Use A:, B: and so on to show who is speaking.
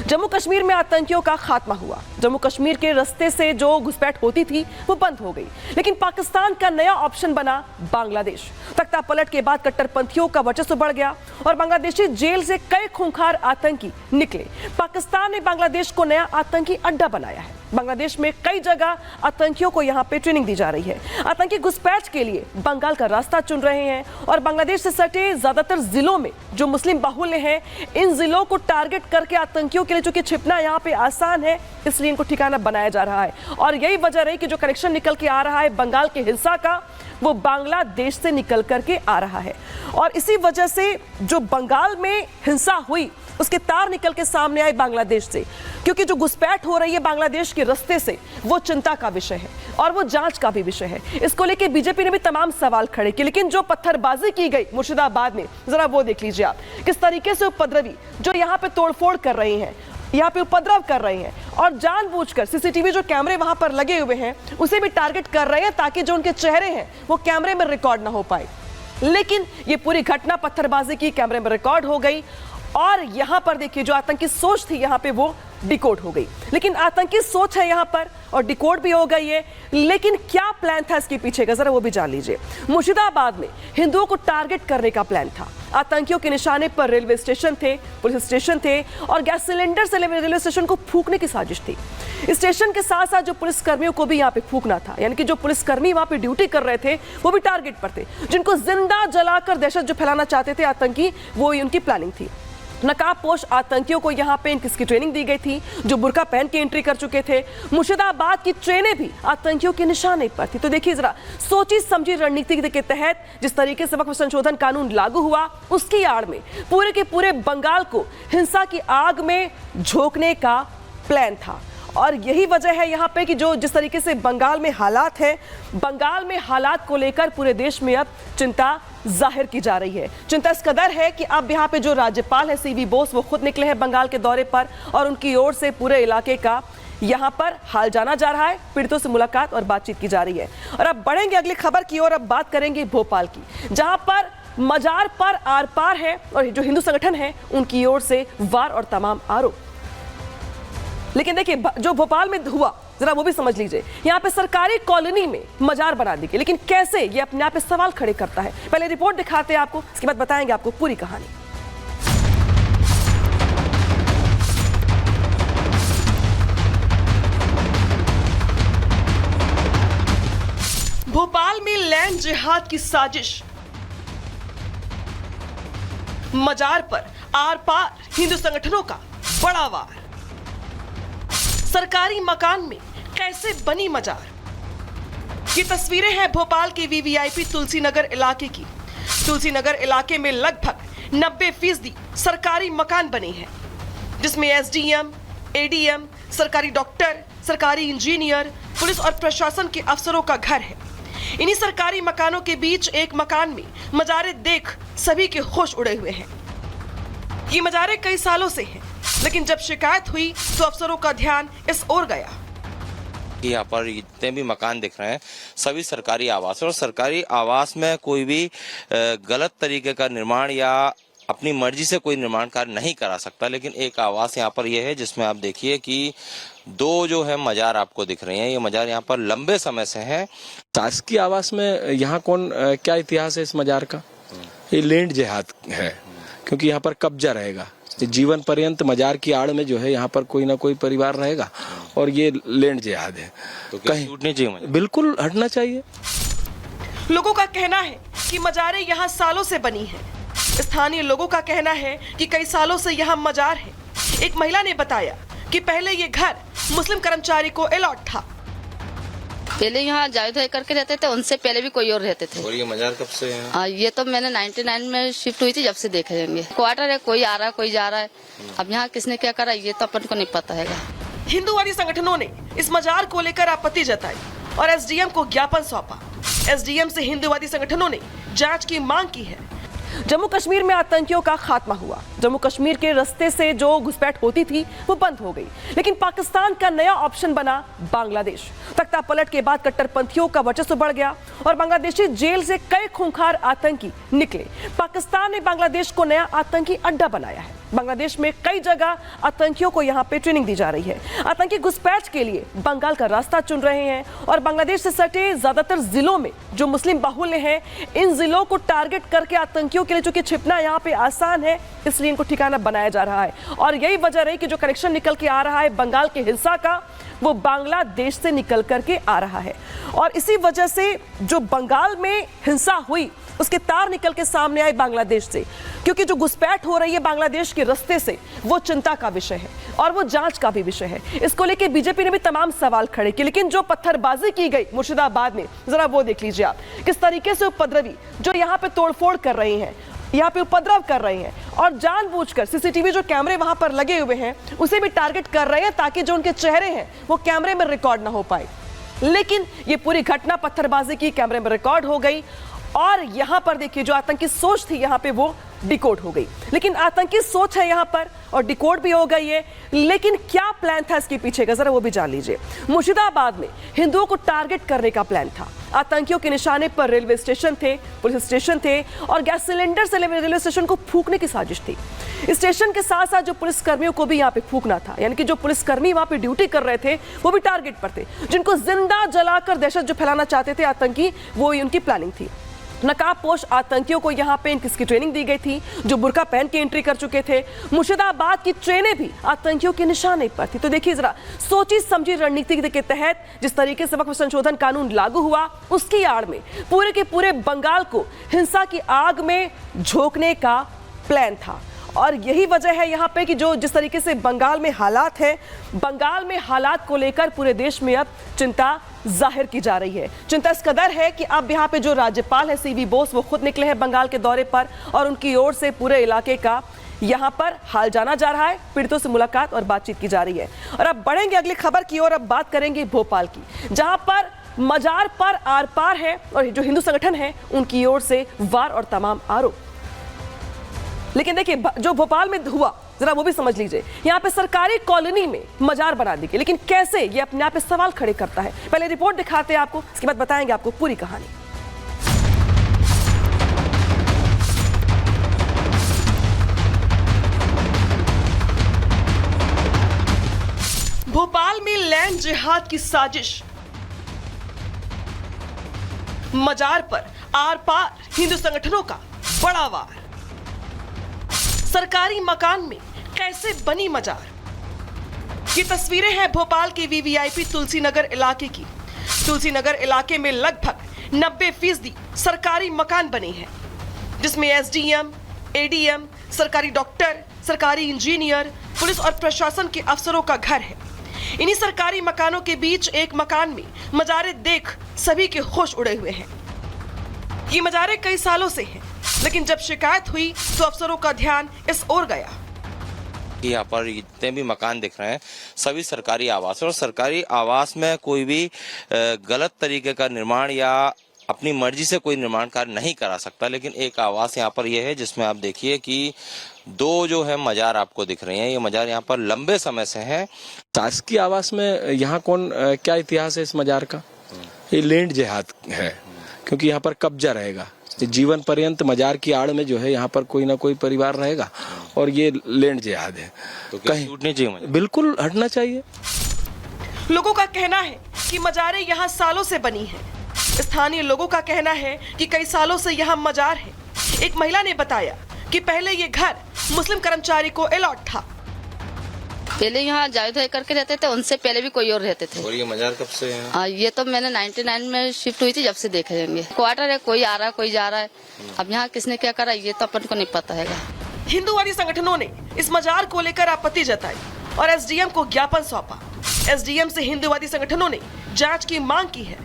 A: जम्मू कश्मीर में आतंकियों का खात्मा हुआ। जम्मू कश्मीर के रास्ते से जो घुसपैठ होती थी वो बंद हो गई, लेकिन पाकिस्तान का नया ऑप्शन बना बांग्लादेश। तख्ता पलट के बाद कट्टरपंथियों का वर्चस्व बढ़ गया और बांग्लादेशी जेल से कई खूंखार आतंकी निकले। पाकिस्तान ने बांग्लादेश को नया आतंकी अड्डा बनाया है। बांग्लादेश में कई जगह आतंकियों को यहां पे ट्रेनिंग दी जा रही है। आतंकी घुसपैठ के लिए बंगाल का रास्ता चुन रहे हैं और बांग्लादेश से सटे ज्यादातर जिलों में जो मुस्लिम बाहुल्य हैं, इन जिलों को टारगेट करके आतंकियों के लिए चूंकि छिपना यहां पे आसान है, इसलिए इनको ठिकाना बनाया जा रहा है। और यही वजह रही कि जो कनेक्शन निकल के आ रहा है बंगाल के हिंसा का, वो बांग्लादेश से निकल करके आ रहा है। और इसी वजह से जो बंगाल में हिंसा हुई उसके तार निकल के सामने आए बांग्लादेश से, क्योंकि जो घुसपैठ हो रही है बांग्लादेश के रास्ते से वो चिंता का विषय है और वो जांच का भी विषय है। इसको लेके बीजेपी ने भी तमाम सवाल खड़े किए, लेकिन जो पत्थरबाजी की गई मुर्शिदाबाद में, जरा वो देख लीजिए आप, किस तरीके से उपद्रवी जो यहाँ पे तोड़फोड़ कर रहे हैं, यहाँ पे उपद्रव कर रहे हैं और जानबूझकर सीसीटीवी जो कैमरे वहां पर लगे हुए हैं उसे भी टारगेट कर रहे हैं ताकि जो उनके चेहरे हैं वो कैमरे में रिकॉर्ड ना हो पाए। लेकिन ये पूरी घटना पत्थरबाजी की कैमरे में रिकॉर्ड हो गई और यहां पर देखिए जो आतंकी सोच थी यहां पे वो डिकोड हो गई। लेकिन आतंकी सोच है यहां पर और डिकोड भी हो गई है, लेकिन क्या प्लान था इसके पीछे का, जरा वो भी जान लीजिए। मुर्शिदाबाद में हिंदुओं को टारगेट करने का प्लान था। आतंकियों के निशाने पर रेलवे स्टेशन थे, पुलिस स्टेशन थे और गैस सिलेंडर से रेलवे स्टेशन को फूंकने की साजिश थी। स्टेशन के साथ साथ जो पुलिस कर्मियों को भी यहाँ पे फूंकना था, यानी कि जो पुलिसकर्मी वहां पे ड्यूटी कर रहे थे वो भी टारगेट पर थे। जिनको जिंदा जलाकर दहशत जो फैलाना चाहते थे आतंकी, वो उनकी प्लानिंग थी। नकाबपोश आतंकियों को यहाँ पे किसकी ट्रेनिंग दी गई थी, जो बुर्का पहन के एंट्री कर चुके थे। मुर्शिदाबाद की ट्रेनें भी आतंकियों के निशाने पर थी। तो देखिए जरा, सोची समझी रणनीति के तहत जिस तरीके से वक्फ संशोधन कानून लागू हुआ, उसकी आड़ में पूरे के पूरे बंगाल को हिंसा की आग में झोंकने का प्लान था। और यही वजह है यहाँ पे कि जो जिस तरीके से बंगाल में हालात है, बंगाल में हालात को लेकर पूरे देश में अब चिंता जाहिर की जा रही है। चिंता इस कदर है कि अब यहाँ पे जो राज्यपाल है सीवी बोस, वो खुद निकले हैं बंगाल के दौरे पर और उनकी ओर से पूरे इलाके का यहाँ पर हाल जाना जा रहा है। पीड़ितों से मुलाकात और बातचीत की जा रही है। और अब बढ़ेंगे अगली खबर की ओर। अब बात करेंगे भोपाल की, जहां पर मजार पर आर पार है और जो हिंदू संगठन है उनकी ओर से वार और तमाम आरोप। लेकिन देखिए जो भोपाल में हुआ, जरा वो भी समझ लीजिए। यहाँ पे सरकारी कॉलोनी में मजार बना दी गई, लेकिन कैसे, ये अपने आप पे सवाल खड़े करता है। पहले रिपोर्ट दिखाते हैं आपको, इसके बाद बताएंगे आपको पूरी कहानी। भोपाल में लैंड जिहाद की साजिश, मजार पर आर पार हिंदू संगठनों का बड़ा वार। सरकारी मकान में कैसे बनी मजार, ये तस्वीरें हैं भोपाल के वीवीआईपी तुलसी नगर इलाके की। तुलसी नगर इलाके में लगभग 90% सरकारी मकान बने हैं, जिसमें एसडीएम, एडीएम, सरकारी डॉक्टर, सरकारी इंजीनियर, पुलिस और प्रशासन के अफसरों का घर है। इन्हीं सरकारी मकानों के बीच एक मकान में मजारे देख सभी के होश उड़े हुए हैं। ये मजारे कई सालों से हैं, लेकिन जब शिकायत हुई तो अफसरों का ध्यान इस ओर गया।
B: यहाँ पर जितने भी मकान दिख रहे हैं सभी सरकारी आवास है और सरकारी आवास में कोई भी गलत तरीके का निर्माण या अपनी मर्जी से कोई निर्माण कार्य नहीं करा सकता। लेकिन एक आवास यहाँ पर यह है जिसमें आप देखिए कि दो जो है मजार आपको दिख रहे हैं। ये मजार यहाँ पर लंबे समय से है।
C: शासकीय आवास में यहाँ क्या इतिहास है इस मजार का? ये लैंड जिहाद है, क्योंकि यहाँ पर कब्जा रहेगा जीवन पर्यंत। मजार की आड़ में जो है यहाँ पर कोई ना कोई परिवार रहेगा और ये लैंड जिहाद है।
B: तो कहीं छूटनी चाहिए,
C: बिल्कुल हटना चाहिए।
A: लोगों का कहना है कि मजारें यहाँ सालों से बनी हैं। स्थानीय लोगों का कहना है कि कई सालों से यहाँ मजार है। एक महिला ने बताया कि पहले ये घर मुस्लिम कर्मचारी को अलॉट था।
D: पहले यहाँ जावेद भाई करके रहते थे, उनसे पहले भी कोई और रहते थे।
B: और ये मजार कब से है?
D: ये तो मैंने 99 में शिफ्ट हुई थी, जब से देखे जाएंगे। क्वार्टर है, कोई आ रहा है कोई जा रहा है। अब यहाँ किसने क्या करा ये तो अपन को नहीं पता है।
A: हिंदूवादी संगठनों ने इस मजार को लेकर आपत्ति जताई और एसडीएम को ज्ञापन सौंपा। एसडीएम से हिंदूवादी संगठनों ने जांच की मांग की है। जम्मू कश्मीर में आतंकियों का खात्मा हुआ। जम्मू कश्मीर के रास्ते से जो घुसपैठ होती थी वो बंद हो गई, लेकिन पाकिस्तान का नया ऑप्शन बना बांग्लादेश। तख्ता पलट के बाद कट्टरपंथियों का वर्चस्व बढ़ गया और बांग्लादेशी जेल से कई खूंखार आतंकी निकले। पाकिस्तान ने बांग्लादेश को नया आतंकी अड्डा बनाया है। बांग्लादेश में कई जगह आतंकियों को यहाँ पे ट्रेनिंग दी जा रही है। आतंकी घुसपैठ के लिए बंगाल का रास्ता चुन रहे हैं और बांग्लादेश से सटे ज्यादातर जिलों में जो मुस्लिम बाहुल्य हैं, इन जिलों को टारगेट करके आतंकियों के लिए चूंकि छिपना यहाँ पे आसान है, इसलिए इनको ठिकाना बनाया जा रहा है। और यही वजह रही कि जो कनेक्शन निकल के आ रहा है बंगाल के हिंसा का, वो बांग्लादेश से निकल करके आ रहा है। और इसी वजह से जो बंगाल में हिंसा हुई उसके तार निकल के सामने आए बांग्लादेश से, क्योंकि जो घुसपैठ हो रही है बांग्लादेश के रास्ते से वो चिंता का विषय है और वो जांच का भी विषय है। इसको लेके बीजेपी ने भी तमाम सवाल खड़े किए, लेकिन जो पत्थरबाजी की गई मुर्शिदाबाद में, जरा वो देख लीजिए आप, किस तरीके से उपद्रवी जो यहाँ पे तोड़फोड़ कर रहे हैं, यहाँ पे उपद्रव कर रहे हैं और जानबूझकर सीसीटीवी जो कैमरे वहां पर लगे हुए हैं उसे भी टारगेट कर रहे हैं ताकि जो उनके चेहरे हैं वो कैमरे में रिकॉर्ड ना हो पाए। लेकिन ये पूरी घटना पत्थरबाजी की कैमरे में रिकॉर्ड हो गई और यहां पर देखिए जो आतंकी सोच थी यहां पे वो डिकोड हो गई। लेकिन आतंकी सोच है यहां पर और डिकोड भी हो गई है, लेकिन क्या प्लान था इसके पीछे का, जरा वो भी जान लीजिए। मुर्शिदाबाद में हिंदुओं को टारगेट करने का प्लान था। आतंकियों के निशाने पर रेलवे स्टेशन थे, पुलिस स्टेशन थे और गैस सिलेंडर से रेलवे स्टेशन को फूंकने की साजिश थी। स्टेशन के साथ साथ जो पुलिस कर्मियों को भी यहाँ पे फूंकना था, यानी कि जो पुलिसकर्मी वहां पे ड्यूटी कर रहे थे वो भी टारगेट पर थे। जिनको जिंदा जलाकर दहशत जो फैलाना चाहते थे आतंकी, वो उनकी प्लानिंग थी। नकाबपोश आतंकियों को यहाँ पे इनकी ट्रेनिंग दी गई थी जो बुर्का पहन के एंट्री कर चुके थे। मुर्शिदाबाद की ट्रेनें भी आतंकियों के निशाने पर थी। तो देखिए जरा, सोची समझी रणनीति के तहत जिस तरीके से वक्फ संशोधन कानून लागू हुआ, उसकी आड़ में पूरे के पूरे बंगाल को हिंसा की आग में झोंकने का प्लान था। और यही वजह है यहाँ पे कि जो जिस तरीके से बंगाल में हालात है, बंगाल में हालात को लेकर पूरे देश में अब चिंता जाहिर की जा रही है। चिंता इस कदर है कि अब यहाँ पे जो राज्यपाल है सीवी बोस, वो खुद निकले हैं बंगाल के दौरे पर और उनकी ओर से पूरे इलाके का यहाँ पर हाल जाना जा रहा है, पीड़ितों से मुलाकात और बातचीत की जा रही है। और अब बढ़ेंगे अगली खबर की ओर, अब बात करेंगे भोपाल की, जहां पर मजार पर आर पार है और जो हिंदू संगठन है उनकी ओर से वार और तमाम आरोप। लेकिन देखिए जो भोपाल में हुआ, जरा वो भी समझ लीजिए। यहाँ पे सरकारी कॉलोनी में मजार बना दी गई, लेकिन कैसे, ये अपने आप पे सवाल खड़े करता है। पहले रिपोर्ट दिखाते हैं आपको, इसके बाद बताएंगे आपको पूरी कहानी। भोपाल में लैंड जिहाद की साजिश, मजार पर आर पार हिंदू संगठनों का बड़ा वार। सरकारी मकान में कैसे बनी मजार, ये तस्वीरें हैं भोपाल के वीवीआईपी तुलसी नगर इलाके की। तुलसी नगर इलाके में लगभग 90% सरकारी मकान बने हैं, जिसमें एसडीएम, एडीएम, सरकारी डॉक्टर, सरकारी इंजीनियर, पुलिस और प्रशासन के अफसरों का घर है। इन्हीं सरकारी मकानों के बीच एक मकान में मजारे देख सभी के होश उड़े हुए हैं। ये मजारे कई सालों से हैं, लेकिन जब शिकायत हुई तो अफसरों का ध्यान इस ओर गया।
B: यहाँ पर जितने भी मकान दिख रहे हैं सभी सरकारी आवास है और सरकारी आवास में कोई भी गलत तरीके का निर्माण या अपनी मर्जी से कोई निर्माण कार्य नहीं करा सकता। लेकिन एक आवास यहाँ पर यह है जिसमें आप देखिए कि दो जो है मजार आपको दिख रहे हैं, ये मजार यहाँ पर लंबे समय से है।
C: शासकीय आवास में यहाँ कौन क्या इतिहास है इस मजार का, ये लैंड जिहाद है, क्योंकि यहाँ पर कब्जा रहेगा जीवन पर्यंत। मजार की आड़ में जो है यहाँ पर कोई ना कोई परिवार रहेगा और ये लैंड जिहाद है।
B: तो कहीं छूटनी चाहिए,
C: बिल्कुल हटना चाहिए।
A: लोगों का कहना है कि मजारें यहाँ सालों से बनी हैं। स्थानीय लोगों का कहना है कि कई सालों से यहाँ मजार है। एक महिला ने बताया कि पहले ये घर मुस्लिम कर्मचारी को अलॉट था।
D: पहले यहाँ जावेद भाई करके रहते थे, उनसे पहले भी कोई और रहते थे।
B: और ये मजार कब से है?
D: ये तो मैंने 99 में शिफ्ट हुई थी, जब से देखे जाएंगे। क्वार्टर है, कोई आ रहा है कोई जा रहा है। अब यहाँ किसने क्या करा ये तो अपन को नहीं पता है।
A: हिंदूवादी संगठनों ने इस मजार को लेकर आपत्ति जताई और एसडीएम को ज्ञापन सौंपा। एसडीएम से हिंदूवादी संगठनों ने जांच की मांग की है